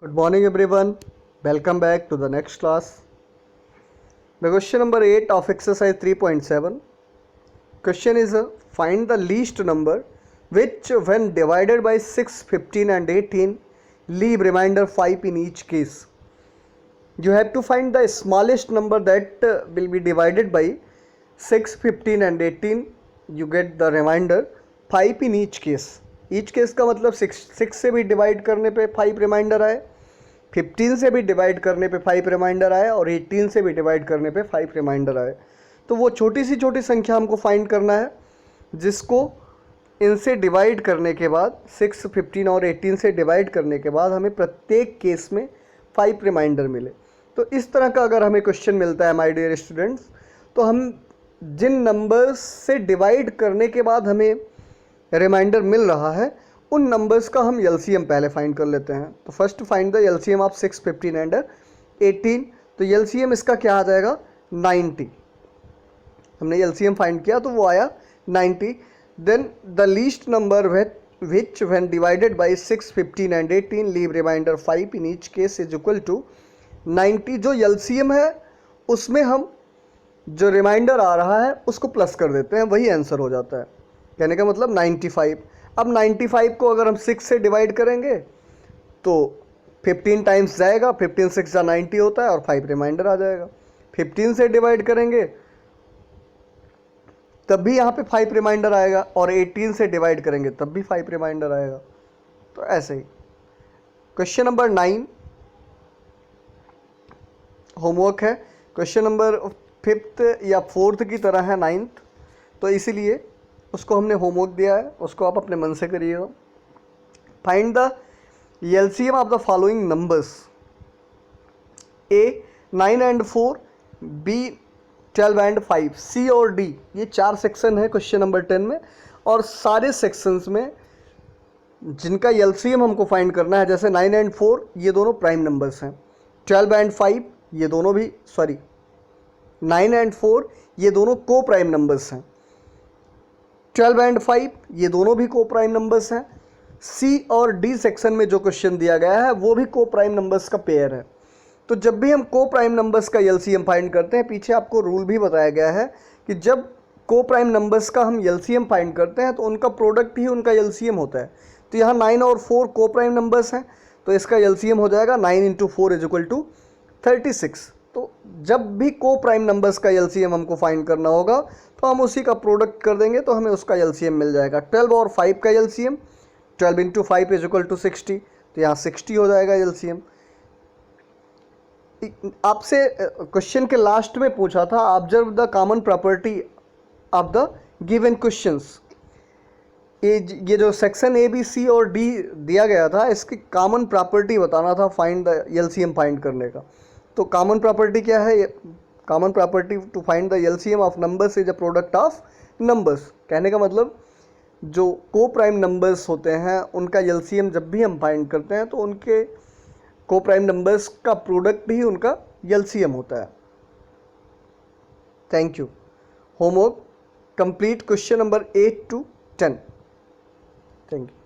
Good morning everyone. Welcome back to the next class. The question number 8 of exercise 3.7. Question is find the least number which when divided by 6, 15 and 18 leave remainder 5 in each case. You have to find the smallest number that will be divided by 6, 15 and 18. You get the remainder 5 in each case. Each case का मतलब 6 से भी divide करने पे 5 reminder आए, 15 से भी divide करने पे 5 रिमाइंडर आए और 18 से भी डिवाइड करने पे 5 रिमाइंडर आए. तो वो छोटी सी छोटी संख्या हमको फाइंड करना है जिसको इनसे डिवाइड करने के बाद 6, 15 और 18 से डिवाइड करने के बाद हमें प्रत्येक केस में 5 रिमाइंडर मिले. तो इस तरह का अगर हमें क्वेश्चन मिलता है माय डियर स्टूडेंट्स, तो हम जिन नंबर्स से डिवाइड करने के बाद हमें रिमाइंडर मिल रहा है उन नंबर्स का हम एलसीएम पहले फाइंड कर लेते हैं. तो first find the LCM of 6, 15 and 18. तो एलसीएम इसका क्या आ जाएगा 90. हमने एलसीएम फाइंड किया तो वो आया 90. Then the least number which when divided by 6, 15 and 18 leave remainder 5 in each case is equal to 90. जो एलसीएम है उसमें हम जो रिमाइंडर आ रहा है उसको प्लस कर देते हैं, वही आंसर हो जाता है. कहने का मतलब 95. अब 95 को अगर हम 6 से डिवाइड करेंगे तो 15 टाइम्स जाएगा, 15 6 जा 90 होता है और 5 रिमाइंडर आ जाएगा. 15 से डिवाइड करेंगे तब भी यहाँ पे 5 रिमाइंडर आएगा और 18 से डिवाइड करेंगे तब भी 5 रिमाइंडर आएगा. तो ऐसे ही. क्वेश्चन नंबर 9 होमवर्क है. क्वेश्चन नंबर 5th या 4th की तरह है 9th, तो इसीलिए उसको हमने होमवर्क दिया है, उसको आप अपने मन से करिएगा. Find the LCM of the following numbers. A 9 and 4, B 12 and 5, C और डी. ये 4 सेक्शन है क्वेश्चन नंबर 10 में और सारे सेक्शंस में जिनका एलसीएम हमको फाइंड करना है, जैसे 9 एंड 4 ये दोनों प्राइम नंबर्स हैं, 12 एंड 5 ये दोनों भी 9 एंड 4 ये दोनों को प्राइम नंबर्स हैं, 12 एंड 5 ये दोनों भी को प्राइम नंबर्स हैं. सी और डी सेक्शन में जो क्वेश्चन दिया गया है वो भी को प्राइम नंबर्स का पेयर है. तो जब भी हम को प्राइम नंबर्स का एलसीएम फाइंड करते हैं, पीछे आपको रूल भी बताया गया है कि जब को प्राइम नंबर्स का हम एलसीएम फाइंड करते हैं तो उनका प्रोडक्ट ही उनका एलसीएम होता है. तो यहाँ 9 और 4 को प्राइम नंबर्स हैं तो इसका एलसीएम हो जाएगा 9 × 4 = 36. तो जब भी को प्राइम नंबर्स का एलसीएम हमको फाइंड करना होगा तो हम उसी का प्रोडक्ट कर देंगे तो हमें उसका एलसीएम मिल जाएगा. 12 और 5 का एलसीएम 12 × 5 = 60. तो यहाँ 60 हो जाएगा एलसीएम. आपसे क्वेश्चन के लास्ट में पूछा था observe the common property of the given questions. ये जो सेक्शन ए बी सी और डी दिया गया था इसकी कॉमन प्रॉपर्टी बताना था फाइंड द एलसीएम फाइंड करने का. तो कॉमन प्रॉपर्टी क्या है? Common property to find the LCM of numbers is a product of numbers. कहने का मतलब जो को प्राइम नंबर्स होते हैं उनका एलसीएम जब भी हम फाइंड करते हैं तो उनके को प्राइम नंबर्स का प्रोडक्ट ही उनका एलसीएम होता है. Thank you. Homework complete question number 8 to 10. Thank you.